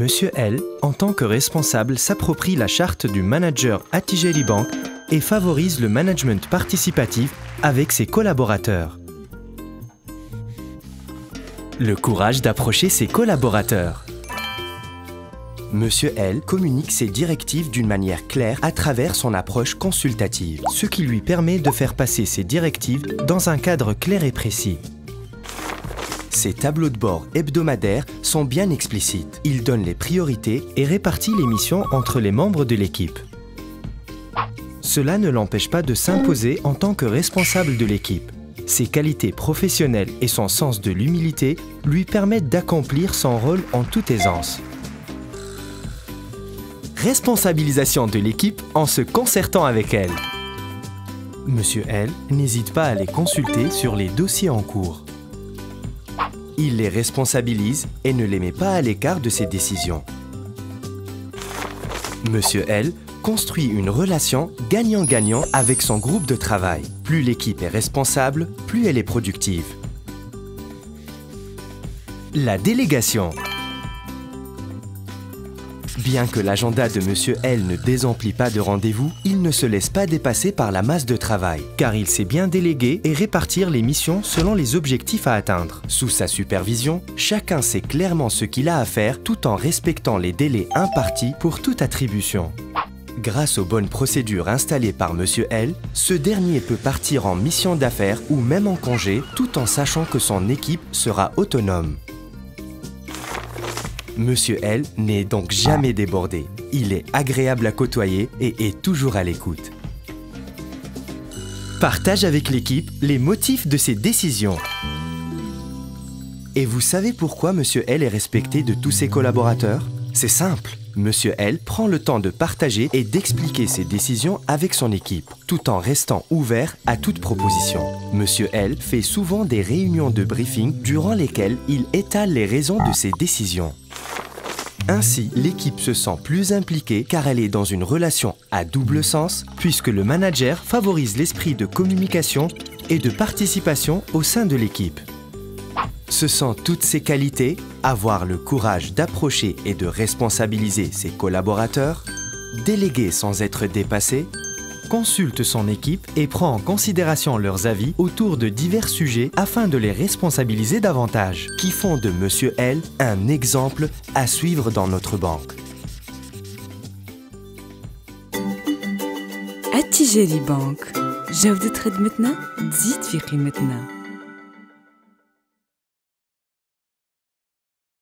Monsieur L, en tant que responsable, s'approprie la charte du manager à Tijeli Bank et favorise le management participatif avec ses collaborateurs. Le courage d'approcher ses collaborateurs. Monsieur L communique ses directives d'une manière claire à travers son approche consultative, ce qui lui permet de faire passer ses directives dans un cadre clair et précis. Ces tableaux de bord hebdomadaires sont bien explicites. Ils donnent les priorités et répartissent les missions entre les membres de l'équipe. Cela ne l'empêche pas de s'imposer en tant que responsable de l'équipe. Ses qualités professionnelles et son sens de l'humilité lui permettent d'accomplir son rôle en toute aisance. Responsabilisation de l'équipe en se concertant avec elle. Monsieur L n'hésite pas à les consulter sur les dossiers en cours. Il les responsabilise et ne les met pas à l'écart de ses décisions. Monsieur L construit une relation gagnant-gagnant avec son groupe de travail. Plus l'équipe est responsable, plus elle est productive. La délégation. Bien que l'agenda de Monsieur L ne désemplit pas de rendez-vous, il ne se laisse pas dépasser par la masse de travail, car il sait bien déléguer et répartir les missions selon les objectifs à atteindre. Sous sa supervision, chacun sait clairement ce qu'il a à faire tout en respectant les délais impartis pour toute attribution. Grâce aux bonnes procédures installées par Monsieur L, ce dernier peut partir en mission d'affaires ou même en congé, tout en sachant que son équipe sera autonome. Monsieur L n'est donc jamais débordé. Il est agréable à côtoyer et est toujours à l'écoute. Partage avec l'équipe les motifs de ses décisions. Et vous savez pourquoi Monsieur L est respecté de tous ses collaborateurs? C'est simple. Monsieur L prend le temps de partager et d'expliquer ses décisions avec son équipe, tout en restant ouvert à toute proposition. Monsieur L fait souvent des réunions de briefing durant lesquelles il étale les raisons de ses décisions. Ainsi, l'équipe se sent plus impliquée car elle est dans une relation à double sens, puisque le manager favorise l'esprit de communication et de participation au sein de l'équipe. Ce sont toutes ces qualités, avoir le courage d'approcher et de responsabiliser ses collaborateurs, déléguer sans être dépassé, consulte son équipe et prend en considération leurs avis autour de divers sujets afin de les responsabiliser davantage, qui font de Monsieur L un exemple à suivre dans notre banque. At Tijeli Bank, جودة خدمتنا تزيد في قيمتنا.